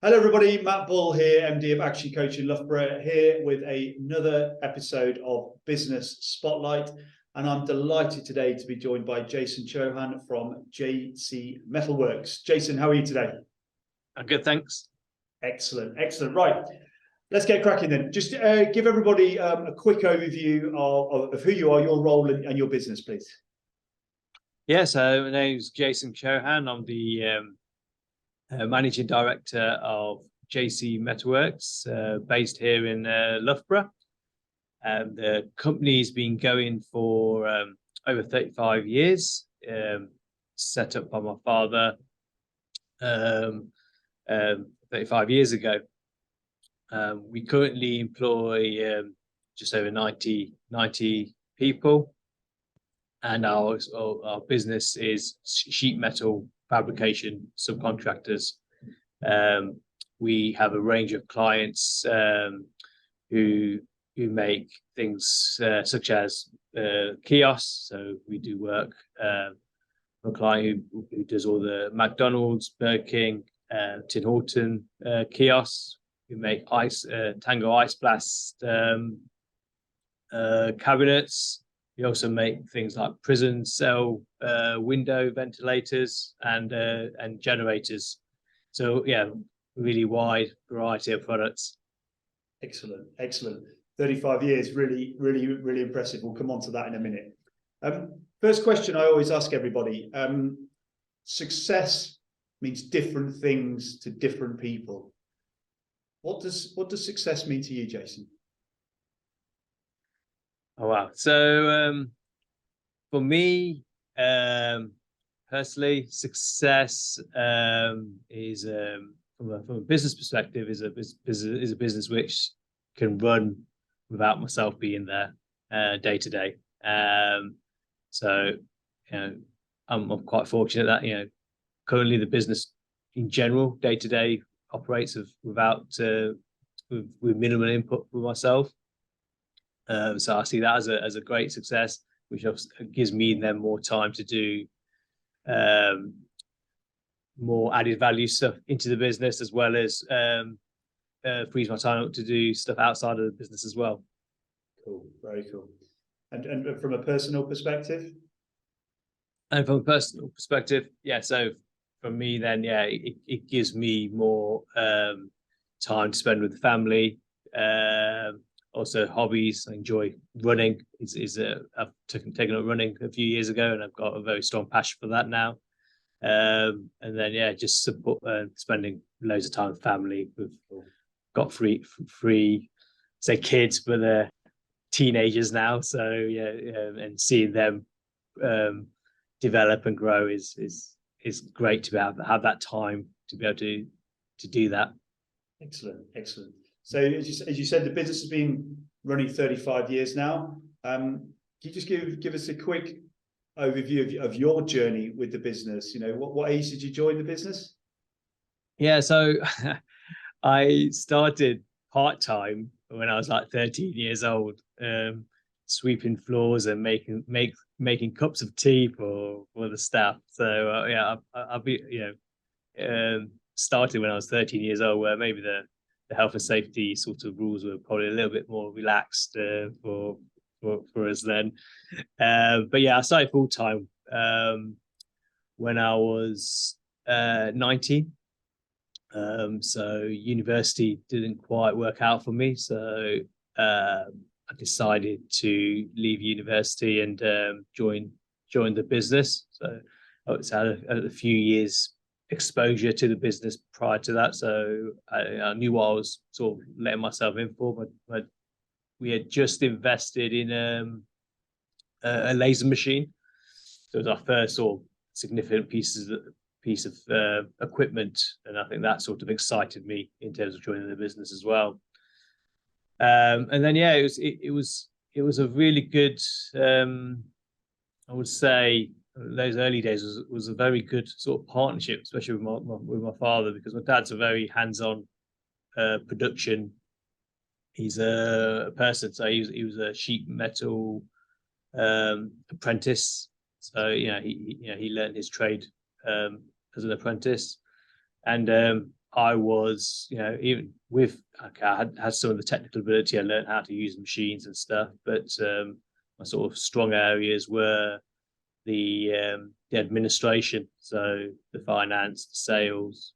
Hello everybody, Matt Bull here, MD of Action Coach in Loughborough, here with another episode of Business Spotlight. And I'm delighted today to be joined by Jason Chauhan from JC Metalworks. Jason, how are you today? I'm good, thanks. Excellent. Right, let's get cracking then. Just give everybody a quick overview of who you are, your role and your business, please. Yeah, so my name's Jason Chauhan. I'm the Managing Director of JC Metalworks, based here in Loughborough. The company's been going for over 35 years, set up by my father 35 years ago. We currently employ just over 90 people, and our business is sheet metal fabrication subcontractors. We have a range of clients who make things such as kiosks. So we do work for a client who does all the McDonald's, Burger King, Tim Horton kiosks. We make Tango Ice Blast cabinets. We also make things like prison cell window ventilators and generators. So yeah, really wide variety of products. Excellent. 35 years, really impressive. We'll come on to that in a minute. First question I always ask everybody: success means different things to different people. What does success mean to you, Jason? Oh wow! So for me, personally, success is from a business perspective is a business which can run without myself being there day to day. So I'm quite fortunate that currently the business in general day to day operates with minimal input with myself. So I see that as a great success, which gives me then more time to do more added value stuff into the business, as well as frees my time up to do stuff outside of the business as well. Cool, very cool. And from a personal perspective? And from a personal perspective, yeah. So for me, then, yeah, it gives me more time to spend with the family. Also, hobbies. I enjoy running. I've taken up running a few years ago, and I've got a very strong passion for that now. And then, yeah, just spending loads of time with family. We've got three say kids, but they're teenagers now. So yeah, and seeing them develop and grow is great to be able to have that time to be able to do that. Excellent. So as you said, the business has been running 35 years now. Can you just give us a quick overview of your journey with the business? What age did you join the business? Yeah, so I started part-time when I was like 13 years old, sweeping floors and making cups of tea for the staff. So yeah, I've been started when I was 13 years old, where maybe the health and safety sort of rules were probably a little bit more relaxed for us then. But yeah, I started full time when I was 19. So university didn't quite work out for me. So I decided to leave university and join the business. So I had a few years exposure to the business prior to that, so I knew what I was sort of letting myself in for. But we had just invested in a laser machine, so it was our first sort of significant piece of equipment, and I think that sort of excited me in terms of joining the business as well. And then yeah, it was a really good, I would say, those early days was a very good sort of partnership, especially with my father, because my dad's a very hands-on production. He's a person, so he was a sheet metal apprentice. So he learned his trade as an apprentice, and I was, even with, okay, I had some of the technical ability. I learned how to use machines and stuff, but my sort of strong areas were the administration, so the finance, the sales,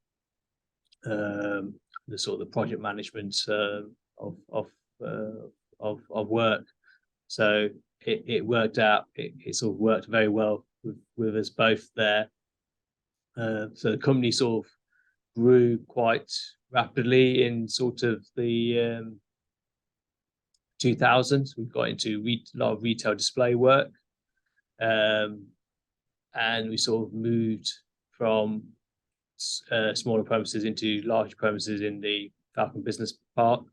the sort of the project management of work. So it worked out. It sort of worked very well with us both there. So the company sort of grew quite rapidly in sort of the 2000s. We got into a lot of retail display work, and we sort of moved from smaller premises into larger premises in the Falcon Business Park.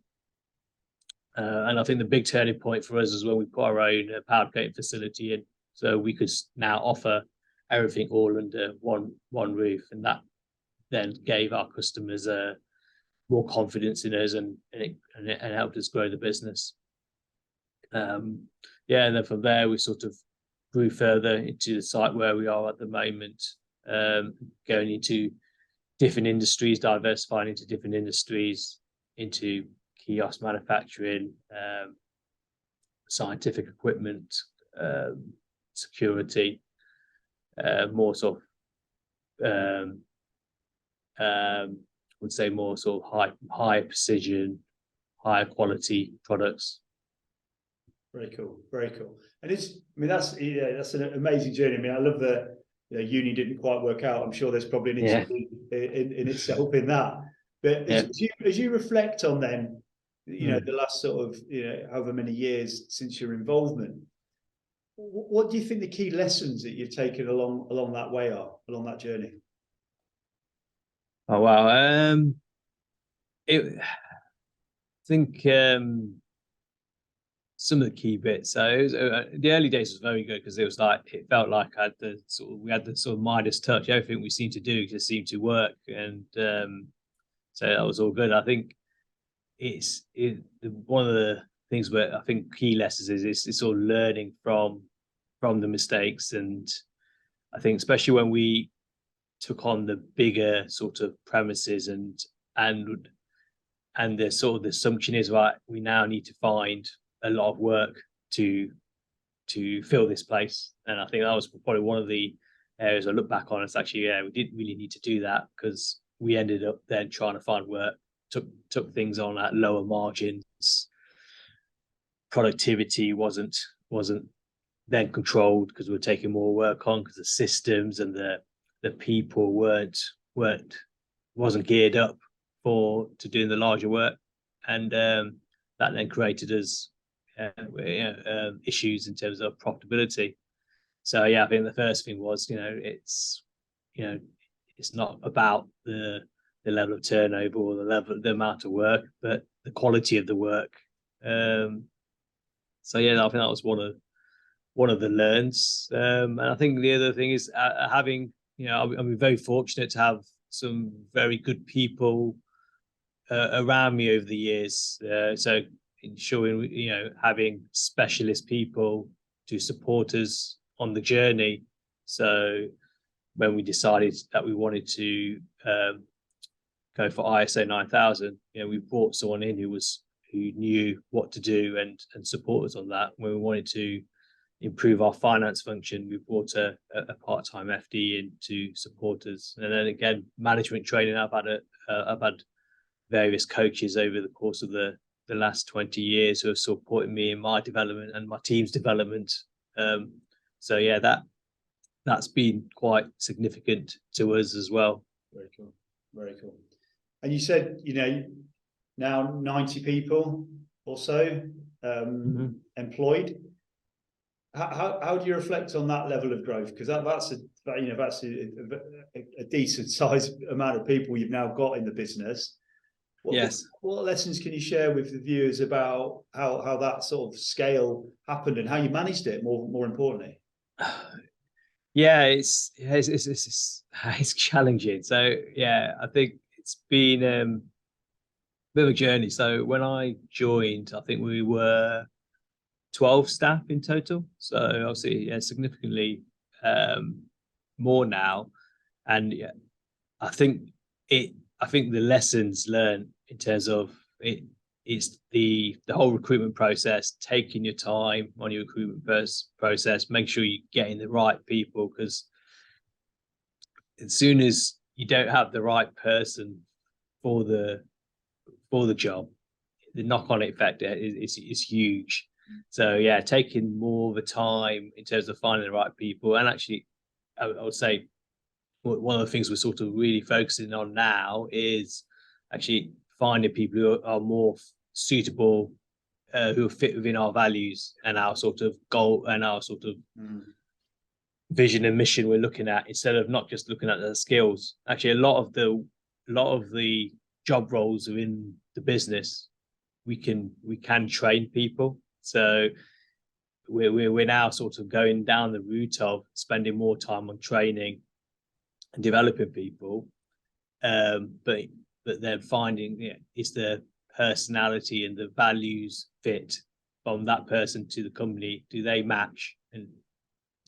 And I think the big turning point for us is when we put our own powder coating facility in, so we could now offer everything all under one roof, and that then gave our customers more confidence in us, and helped us grow the business. And then from there we sort of grew further into the site where we are at the moment, going into different industries, diversifying into different industries, into kiosk manufacturing, scientific equipment, security, more sort of would say more sort of higher precision, higher quality products. Very cool, very cool. And that's an amazing journey. I mean, I love the uni didn't quite work out. I'm sure there's probably an interview in itself in that. But as you reflect on then, the last sort of however many years since your involvement, what do you think the key lessons that you've taken along that way are, along that journey? Oh wow, I think some of the key bits. So it was, the early days was very good because it felt like we had the sort of Midas touch. Everything we seemed to do just seemed to work, and so that was all good. I think one of the things where I think key lessons is it's all learning from the mistakes, and I think especially when we took on the bigger sort of premises and the sort of the assumption is, right, we now need to find a lot of work to fill this place. And I think that was probably one of the areas I look back on. It's actually, we didn't really need to do that, because we ended up then trying to find work, took things on at lower margins. Productivity wasn't then controlled because we were taking more work on, because the systems and the people wasn't geared up to doing the larger work, and that then created us issues in terms of profitability. So I think the first thing was it's not about the level of turnover or the amount of work, but the quality of the work. So I think that was one of the learns, and I think the other thing is having I'm very fortunate to have some very good people around me over the years. So ensuring having specialist people to support us on the journey. So when we decided that we wanted to go for ISO 9000, we brought someone in who knew what to do and support us on that. When we wanted to improve our finance function, we brought a part-time FD in to support us. And then again, management training. I've had various coaches over the course of the last 20 years who have supported me in my development and my team's development. So that's been quite significant to us as well. Very cool, very cool. And you said now 90 people or so employed. How do you reflect on that level of growth? Because that's a decent sized amount of people you've now got in the business. What lessons can you share with the viewers about how that sort of scale happened and how you managed it? More importantly, it's challenging. So I think it's been a bit of a journey. So when I joined, I think we were 12 staff in total. So obviously, significantly more now. And I think I think the lessons learned in terms of it, it's the whole recruitment process, taking your time on your recruitment process, make sure you're getting the right people, because as soon as you don't have the right person for the job, the knock-on effect is huge. So yeah, taking more of a time in terms of finding the right people. And actually, I would say one of the things we're sort of really focusing on now is actually finding people who are more suitable, who fit within our values and our sort of goal and our sort of vision and mission we're looking at, instead of not just looking at the skills. Actually, a lot of the job roles within the business, we can train people. So we're now sort of going down the route of spending more time on training and developing people, but then finding it's the personality and the values fit from that person to the company. Do they match? And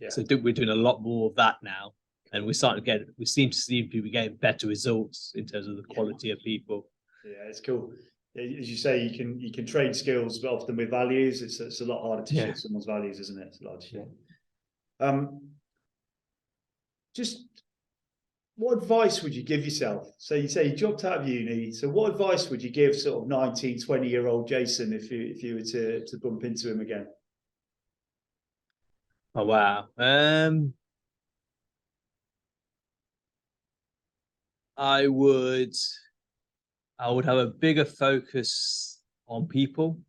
so we're doing a lot more of that now, and we seem to see people getting better results in terms of the quality of people. Yeah, it's cool. As you say, you can train skills, but often with values, it's a lot harder to shift someone's values, isn't it? It's a lot to shift. Just what advice would you give yourself? So you say you dropped out of uni. So what advice would you give sort of 19, 20-year-old Jason if you were to bump into him again? Oh wow. I would have a bigger focus on people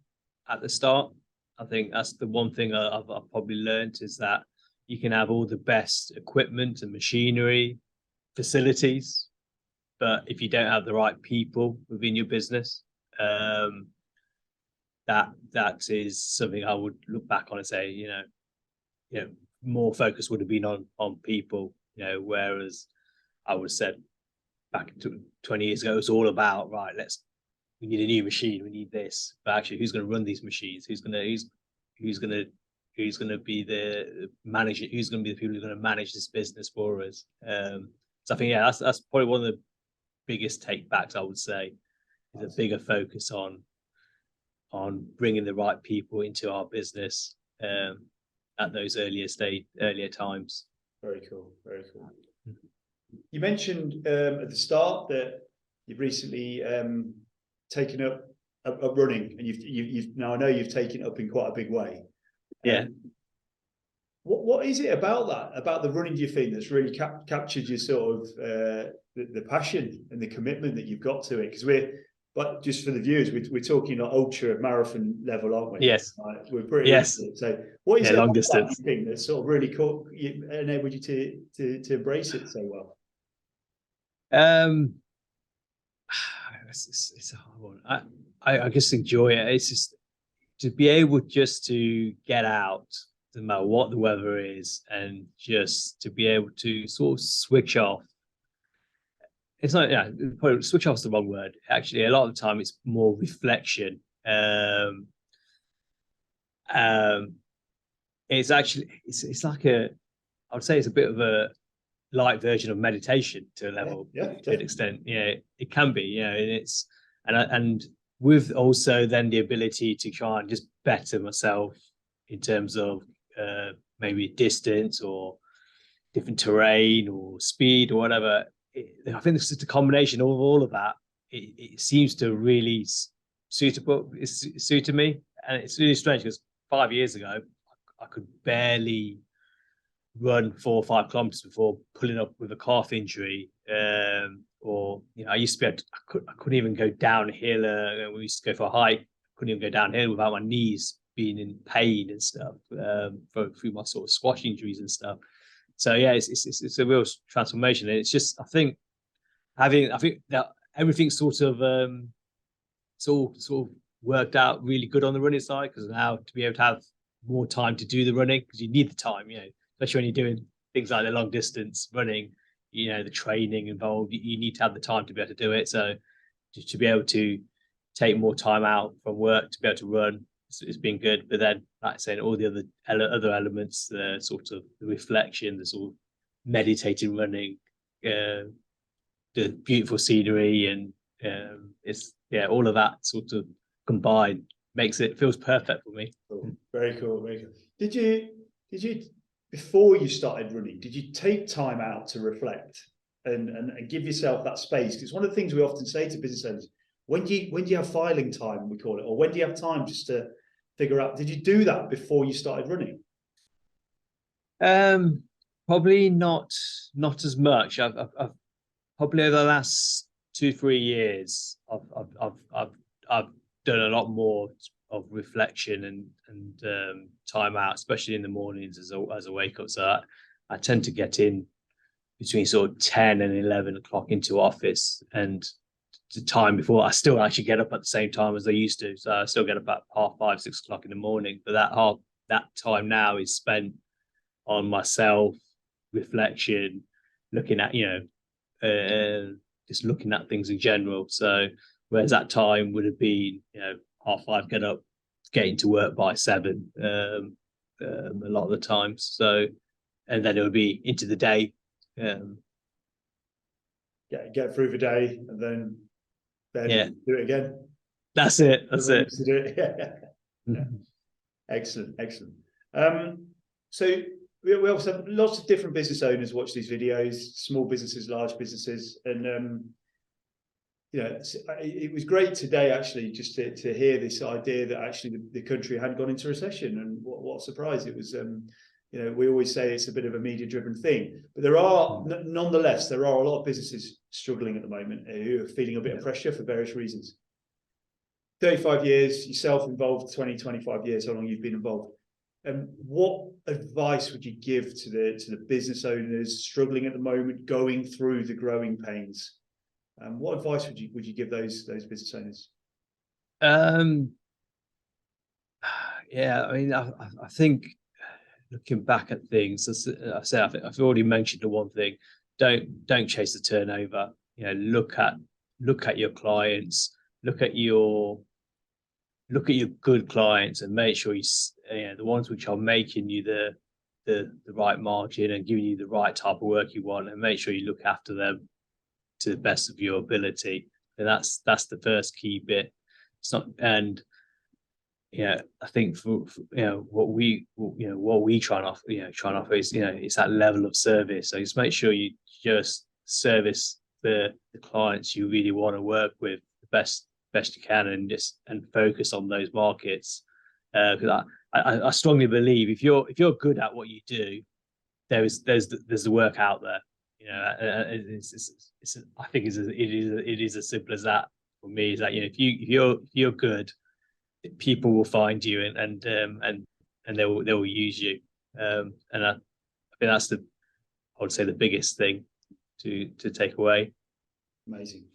at the start. I think that's the one thing I've probably learned, is that you can have all the best equipment and machinery, facilities, but if you don't have the right people within your business, that is something I would look back on and say, more focus would have been on people, whereas I would have said back 20 years ago, it was all about, right, we need a new machine, we need this, but actually who's going to run these machines, who's going to be the manager, who's going to be the people who are going to manage this business for us. So I think that's probably one of the biggest take backs, I would say, is a bigger focus on bringing the right people into our business at those earlier times. Very cool. You mentioned at the start that you've recently taken up running, and you've now, I know you've taken it up in quite a big way. What is it about the running, do you think, that's really captured your sort of the passion and the commitment that you've got to it? Because but just for the viewers, we're talking like ultra marathon level, aren't we? Yes. We're pretty. Yes. So what is it long about distance that, you think, that sort of really enabled you to embrace it so well? It's a hard one. I just enjoy it. It's just to be able just to get out, no matter what the weather is, and just to be able to sort of switch off. It's not, probably switch off is the wrong word. Actually, a lot of the time it's more reflection. It's actually, it's like I would say it's a bit of a light version of meditation to a level, to an extent. It can be, and it's, and with also then the ability to try and just better myself in terms of maybe distance or different terrain or speed or whatever. I think it's just a combination of all of that. It seems to really suited me, and it's really strange because 5 years ago I could barely run 4 or 5 kilometers before pulling up with a calf injury, or I used to be able to, I couldn't even go downhill. We used to go for a hike, couldn't even go downhill without my knees being in pain and stuff, through my sort of squash injuries and stuff. So yeah, it's a real transformation, and it's just, I think that everything's sort of it's all sort of worked out really good on the running side, because now to be able to have more time to do the running, because you need the time, especially when you're doing things like the long distance running, the training involved, you need to have the time to be able to do it. So to be able to take more time out from work to be able to run, it's been good. But then, like I said, all the other elements, the sort of the reflection, the sort of meditating running, the beautiful scenery, and it's all of that sort of combined feels perfect for me. Cool. Very cool, very cool. Did you before you started running, did you take time out to reflect and give yourself that space? Because one of the things we often say to business owners, when do you have filing time, we call it, or when do you have time just to figure out? Did you do that before you started running? Probably not as much. I've probably over the last 2-3 years, I've done a lot more of reflection and time out, especially in the mornings as I wake up. So I tend to get in between sort of 10 and 11 o'clock into office, and the time before I still actually get up at the same time as I used to. So I still get up at 5:30, 6 o'clock in the morning. But that time now is spent on myself, reflection, looking at just looking at things in general. So whereas that time would have been 5:30, get up, getting to work by 7 a lot of the times. So, and then it would be into the day. Get through the day and then do it again. That's it. Yeah. Excellent. So we also have lots of different business owners watch these videos, small businesses, large businesses, and it was great today actually just to hear this idea that actually the country hadn't gone into recession, and what a surprise it was. We always say it's a bit of a media-driven thing, but nonetheless there are a lot of businesses struggling at the moment who are feeling a bit of pressure for various reasons. 35 years, yourself involved, 20-25 years, how long you've been involved. What advice would you give to the business owners struggling at the moment, going through the growing pains? What advice would you give those business owners? I think looking back at things, as I say, I've already mentioned the one thing: don't chase the turnover. Look at your clients, look at your good clients, and make sure the ones which are making you the right margin and giving you the right type of work you want, and make sure you look after them to the best of your ability. And that's the first key bit. It's not, and I think for what we try and offer is it's that level of service. So just make sure you just service the clients you really want to work with the best you can, and focus on those markets. Because I strongly believe if you're good at what you do, there's the work out there. I think it is as simple as that for me. Is that if you're good, people will find you and they will use you. And I think that's I would say the biggest thing to take away. Amazing.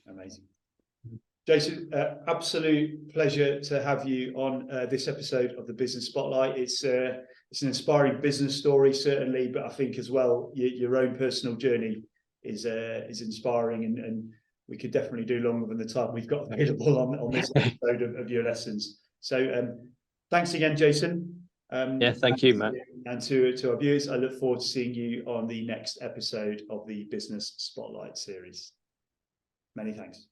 Jason, absolute pleasure to have you on this episode of the Business Spotlight. It's an inspiring business story, certainly, but I think as well your own personal journey is inspiring, and we could definitely do longer than the time we've got available on this episode of your lessons. So thanks again, Jason. Thank you, Matt. And to our viewers, I look forward to seeing you on the next episode of the Business Spotlight series. Many thanks.